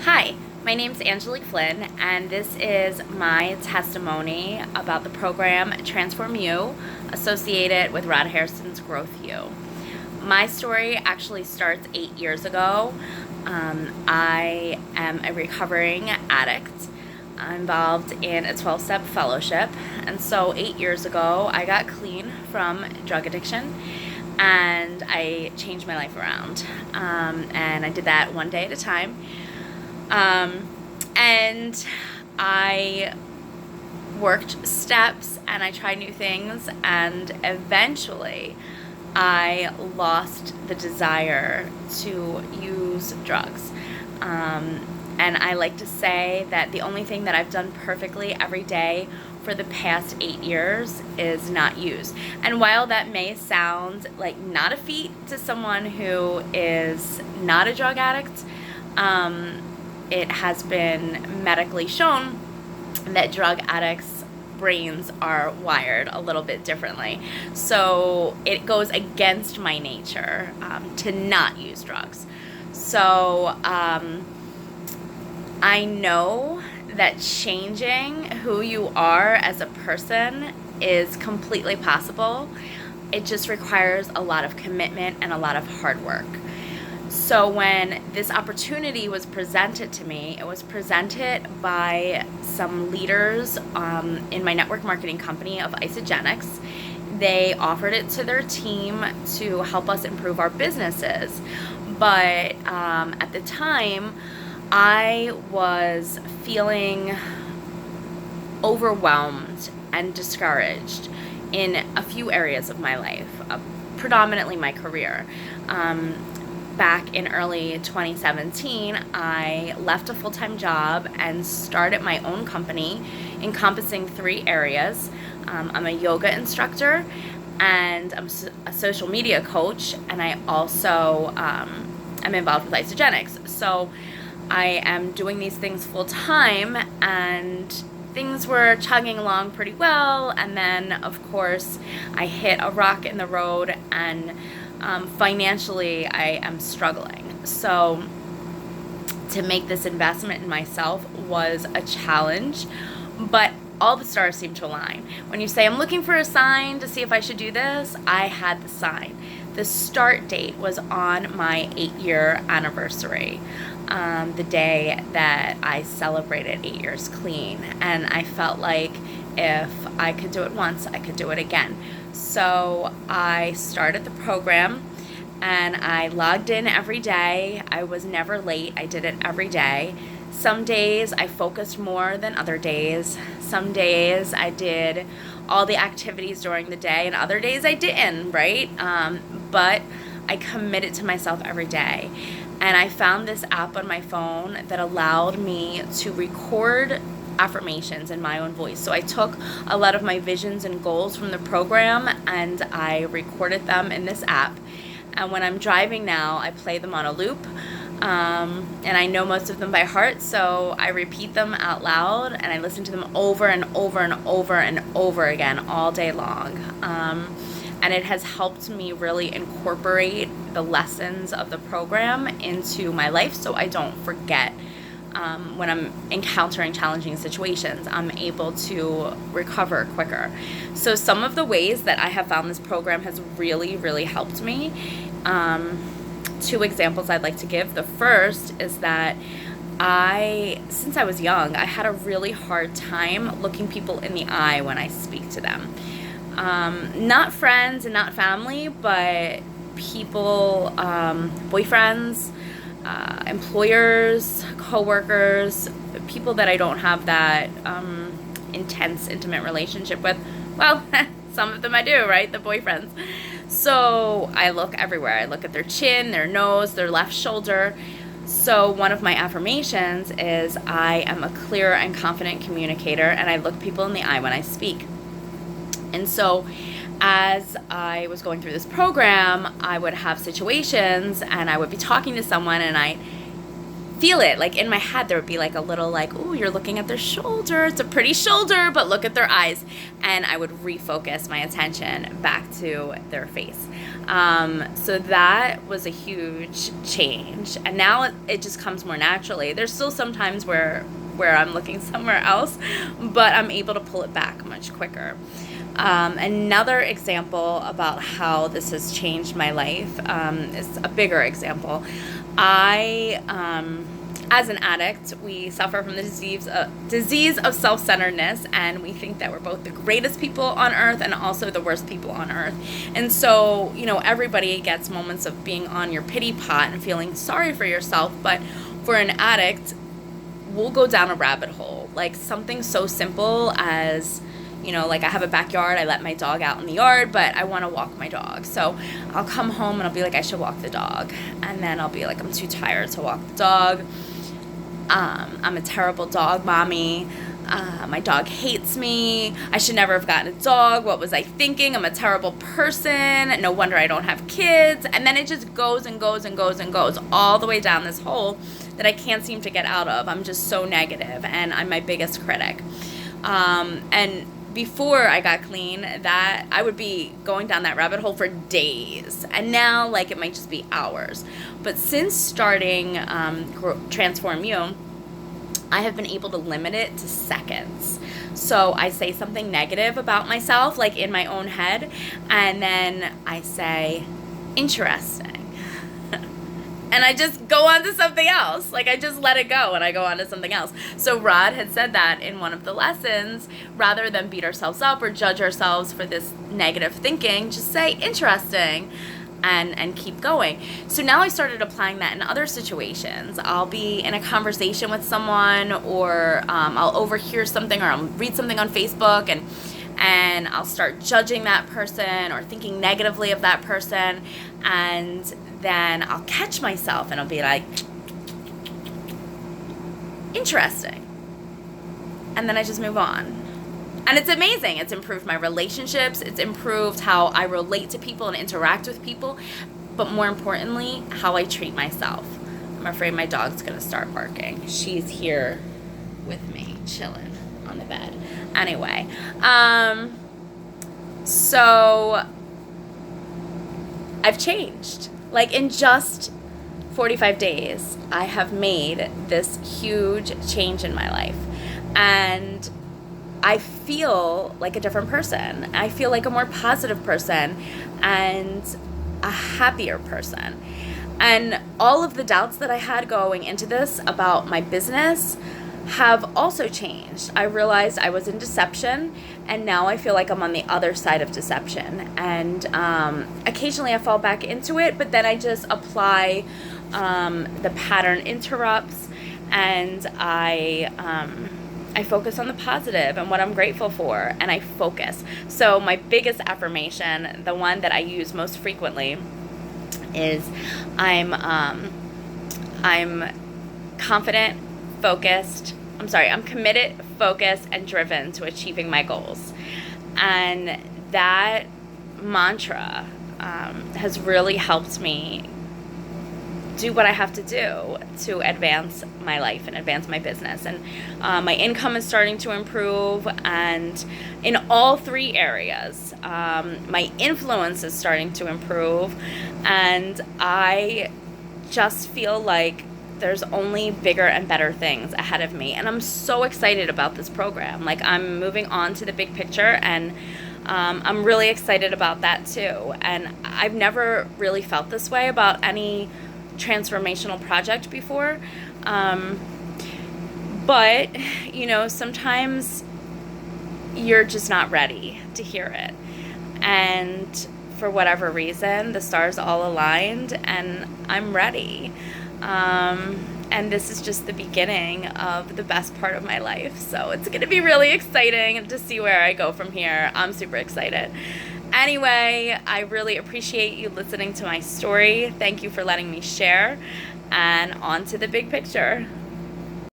Hi, my name's Angelique Flynn, and this is my testimony about the program Transform You, associated with Rod Harrison's Growth You. My story actually starts 8 years ago. I am a recovering addict. I'm involved in a 12-step fellowship, and so 8 years ago, I got clean from drug addiction, and I changed my life around. And I did that one day at a time. And I worked steps and I tried new things, and eventually I lost the desire to use drugs. And I like to say that the only thing that I've done perfectly every day for the past 8 years is not use. And while that may sound like not a feat to someone who is not a drug addict, it has been medically shown that drug addicts' brains are wired a little bit differently. So it goes against my nature to not use drugs. So I know that changing who you are as a person is completely possible. It just requires a lot of commitment and a lot of hard work. So when this opportunity was presented to me, it was presented by some leaders in my network marketing company of Isogenics. They offered it to their team to help us improve our businesses. But at the time, I was feeling overwhelmed and discouraged in a few areas of my life, predominantly my career. Back in early 2017, I left a full-time job and started my own company encompassing 3 areas. I'm a yoga instructor, and I'm a social media coach, and I also am involved with Isogenics. So I am doing these things full-time, and things were chugging along pretty well, and then, of course, I hit a rock in the road, and financially, I am struggling. So to make this investment in myself was a challenge, but all the stars seem to align. When you say, I'm looking for a sign to see if I should do this, I had the sign. The start date was on my 8-year anniversary, the day that I celebrated 8 years clean. And I felt like if I could do it once, I could do it again. So I started the program, and I logged in every day. I was never late. I did it every day. Some days I focused more than other days. Some days I did all the activities during the day, and other days I didn't, right? But I committed to myself every day. And I found this app on my phone that allowed me to record affirmations in my own voice. So I took a lot of my visions and goals from the program, and I recorded them in this app. And when I'm driving now, I play them on a loop. And I know most of them by heart, so I repeat them out loud, and I listen to them over and over and over and over again all day long. And it has helped me really incorporate the lessons of the program into my life so I don't forget. When I'm encountering challenging situations, I'm able to recover quicker. So some of the ways that I have found this program has really, really helped me. 2 examples I'd like to give. The first is that since I was young, I had a really hard time looking people in the eye when I speak to them. Not friends and not family, but people, boyfriends, employers, coworkers, people that I don't have that intense, intimate relationship with. Well, some of them I do, right? The boyfriends. So I look everywhere. I look at their chin, their nose, their left shoulder. So one of my affirmations is I am a clear and confident communicator, and I look people in the eye when I speak. And so as I was going through this program, I would have situations and I would be talking to someone, and I feel it. Like in my head, there would be like a little like, "Ooh, you're looking at their shoulder. It's a pretty shoulder, but look at their eyes." And I would refocus my attention back to their face. So that was a huge change. And now it just comes more naturally. There's still some times where I'm looking somewhere else, but I'm able to pull it back much quicker. Another example about how this has changed my life is a bigger example. As an addict, we suffer from the disease of self-centeredness, and we think that we're both the greatest people on earth and also the worst people on earth. And so, everybody gets moments of being on your pity pot and feeling sorry for yourself, but for an addict, we'll go down a rabbit hole. Like something so simple as, like I have a backyard, I let my dog out in the yard, but I want to walk my dog. So I'll come home and I'll be like, I should walk the dog. And then I'll be like, I'm too tired to walk the dog. I'm a terrible dog mommy. My dog hates me. I should never have gotten a dog. What was I thinking? I'm a terrible person. No wonder I don't have kids. And then it just goes and goes and goes and goes all the way down this hole that I can't seem to get out of. I'm just so negative, and I'm my biggest critic. And before I got clean, that I would be going down that rabbit hole for days, and now like it might just be hours. But since starting Transform You, I have been able to limit it to seconds. So I say something negative about myself, like in my own head, and then I say, interesting. And I just go on to something else. Like I just let it go and I go on to something else. So Rod had said that in one of the lessons, rather than beat ourselves up or judge ourselves for this negative thinking, just say interesting and keep going. So now I started applying that in other situations. I'll be in a conversation with someone, or I'll overhear something, or I'll read something on Facebook, and I'll start judging that person or thinking negatively of that person, and then I'll catch myself and I'll be like, interesting. And then I just move on. And it's amazing. It's improved my relationships. It's improved how I relate to people and interact with people. But more importantly, how I treat myself. I'm afraid my dog's going to start barking. She's here with me, chilling on the bed. Anyway, so I've changed. Like in just 45 days, I have made this huge change in my life. And I feel like a different person. I feel like a more positive person and a happier person. And all of the doubts that I had going into this about my business have also changed. I realized I was in deception, and now I feel like I'm on the other side of deception. And occasionally I fall back into it, but then I just apply the pattern interrupts, and I focus on the positive and what I'm grateful for, and I focus. So my biggest affirmation, the one that I use most frequently, is I'm confident, focused. I'm committed, focused, and driven to achieving my goals. And that mantra has really helped me do what I have to do to advance my life and advance my business. And my income is starting to improve, and in all three areas, my influence is starting to improve, and I just feel like there's only bigger and better things ahead of me. And I'm so excited about this program. Like, I'm moving on to the big picture, and I'm really excited about that too. And I've never really felt this way about any transformational project before. But, sometimes you're just not ready to hear it. And for whatever reason, the stars all aligned, and I'm ready. And this is just the beginning of the best part of my life. So it's going to be really exciting to see where I go from here. I'm super excited. Anyway, I really appreciate you listening to my story. Thank you for letting me share. And on to the big picture.